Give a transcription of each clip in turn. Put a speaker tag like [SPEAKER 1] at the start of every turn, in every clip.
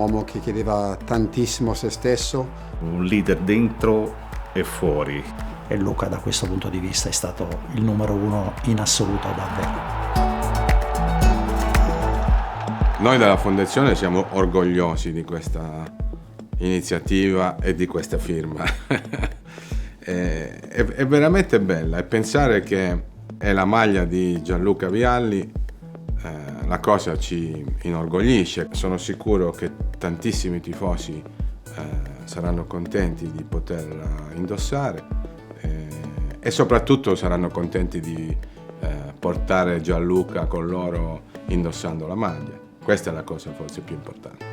[SPEAKER 1] uomo che chiedeva tantissimo a se stesso.
[SPEAKER 2] Un leader dentro e fuori.
[SPEAKER 3] E Luca da questo punto di vista è stato il numero uno in assoluto davvero.
[SPEAKER 4] Noi della Fondazione siamo orgogliosi di questa iniziativa e di questa firma. È veramente bella, e pensare che è la maglia di Gianluca Vialli, la cosa ci inorgoglisce. Sono sicuro che tantissimi tifosi saranno contenti di poterla indossare e soprattutto saranno contenti di portare Gianluca con loro indossando la maglia. Questa è la cosa forse più importante.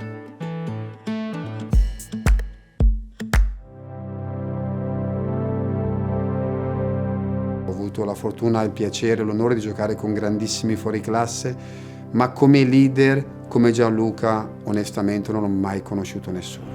[SPEAKER 1] Ho avuto la fortuna, il piacere, l'onore di giocare con grandissimi fuoriclasse, ma come leader, come Gianluca, onestamente non ho mai conosciuto nessuno.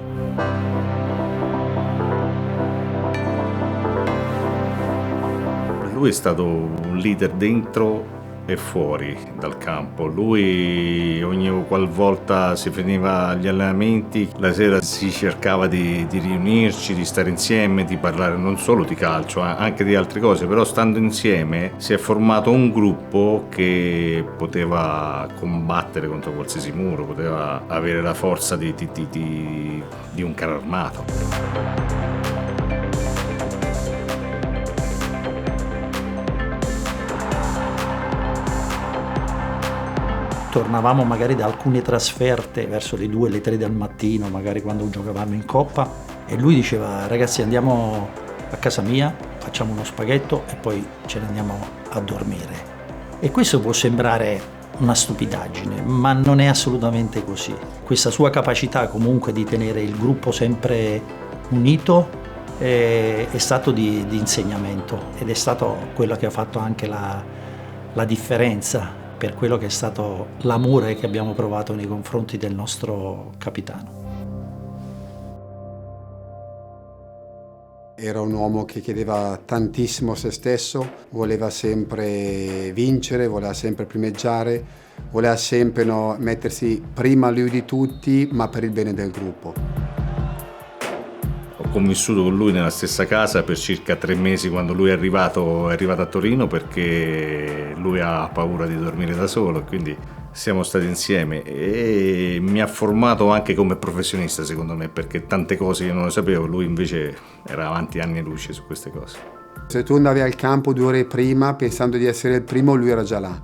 [SPEAKER 2] Lui è stato un leader dentro e fuori dal campo. Lui ogni qualvolta si finiva gli allenamenti, la sera si cercava di riunirci, di stare insieme, di parlare non solo di calcio, anche di altre cose, però stando insieme si è formato un gruppo che poteva combattere contro qualsiasi muro, poteva avere la forza di un carro armato.
[SPEAKER 3] Tornavamo magari da alcune trasferte verso le 2, le 3 del mattino, magari quando giocavamo in Coppa, e lui diceva: ragazzi, andiamo a casa mia, facciamo uno spaghetto e poi ce ne andiamo a dormire. E questo può sembrare una stupidaggine, ma non è assolutamente così. Questa sua capacità comunque di tenere il gruppo sempre unito è stato di insegnamento, ed è stato quello che ha fatto anche la differenza per quello che è stato l'amore che abbiamo provato nei confronti del nostro capitano.
[SPEAKER 1] Era un uomo che chiedeva tantissimo a se stesso, voleva sempre vincere, voleva sempre primeggiare, voleva sempre mettersi prima lui di tutti, ma per il bene del gruppo.
[SPEAKER 2] Ho convissuto con lui nella stessa casa per circa 3 mesi quando lui è arrivato a Torino, perché lui ha paura di dormire da solo, quindi siamo stati insieme, e mi ha formato anche come professionista, secondo me, perché tante cose io non lo sapevo, lui invece era avanti anni luce su queste cose.
[SPEAKER 1] Se tu andavi al campo 2 ore prima pensando di essere il primo, lui era già là.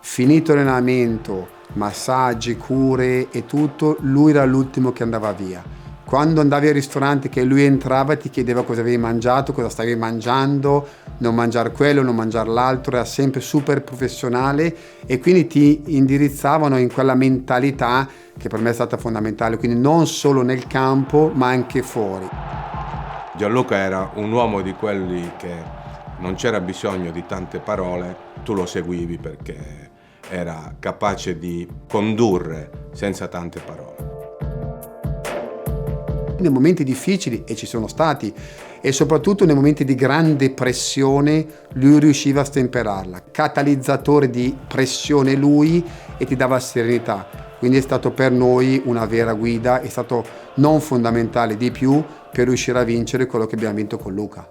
[SPEAKER 1] Finito l'allenamento, massaggi, cure e tutto, lui era l'ultimo che andava via. Quando andavi al ristorante, che lui entrava, ti chiedeva cosa avevi mangiato, cosa stavi mangiando, non mangiare quello, non mangiare l'altro, era sempre super professionale, e quindi ti indirizzavano in quella mentalità che per me è stata fondamentale, quindi non solo nel campo ma anche fuori.
[SPEAKER 4] Gianluca era un uomo di quelli che non c'era bisogno di tante parole, tu lo seguivi perché era capace di condurre senza tante parole.
[SPEAKER 1] Nei momenti difficili, e ci sono stati, e soprattutto nei momenti di grande pressione, lui riusciva a stemperarla. Catalizzatore di pressione lui, e ti dava serenità. Quindi è stato per noi una vera guida, è stato non fondamentale di più per riuscire a vincere quello che abbiamo vinto con Luca.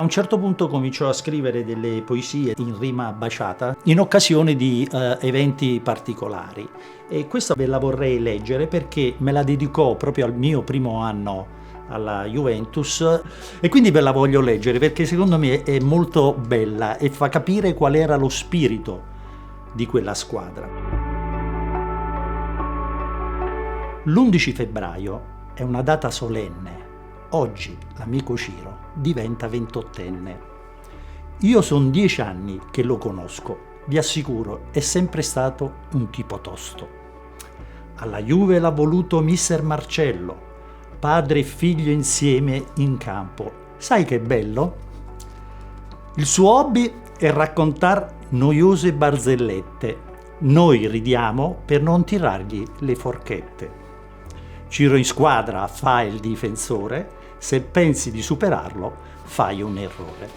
[SPEAKER 3] A un certo punto cominciò a scrivere delle poesie in rima baciata in occasione di eventi particolari, e questa ve la vorrei leggere perché me la dedicò proprio al mio primo anno alla Juventus, e quindi ve la voglio leggere perché secondo me è molto bella e fa capire qual era lo spirito di quella squadra. L'11 febbraio è una data solenne. Oggi l'amico Ciro diventa 28enne. Io sono 10 anni che lo conosco, vi assicuro, è sempre stato un tipo tosto. Alla Juve l'ha voluto mister Marcello, padre e figlio insieme in campo. Sai che bello? Il suo hobby è raccontar noiose barzellette. Noi ridiamo per non tirargli le forchette. Ciro in squadra fa il difensore, se pensi di superarlo fai un errore.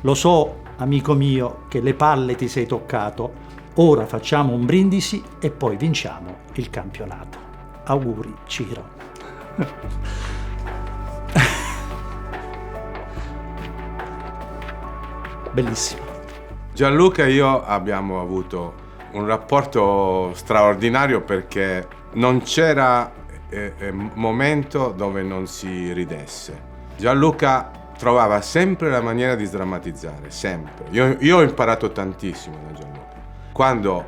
[SPEAKER 3] Lo so, amico mio, che le palle ti sei toccato, ora facciamo un brindisi e poi vinciamo il campionato. Auguri, Ciro. Bellissimo.
[SPEAKER 4] Gianluca e io abbiamo avuto un rapporto straordinario perché non c'era momento dove non si ridesse. Gianluca trovava sempre la maniera di sdrammatizzare, sempre. Io ho imparato tantissimo da Gianluca. Quando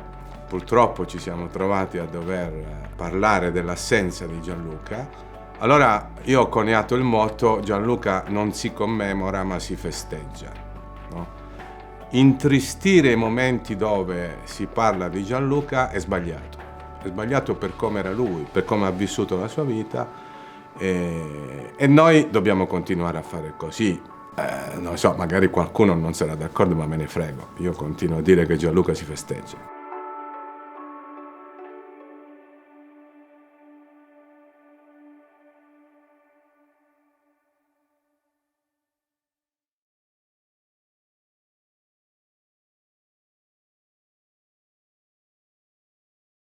[SPEAKER 4] purtroppo ci siamo trovati a dover parlare dell'assenza di Gianluca, allora io ho coniato il motto: Gianluca non si commemora ma si festeggia, no? Intristire i momenti dove si parla di Gianluca è sbagliato per come era lui, per come ha vissuto la sua vita, e noi dobbiamo continuare a fare così. Non so, magari qualcuno non sarà d'accordo, ma me ne frego, io continuo a dire che Gianluca si festeggia.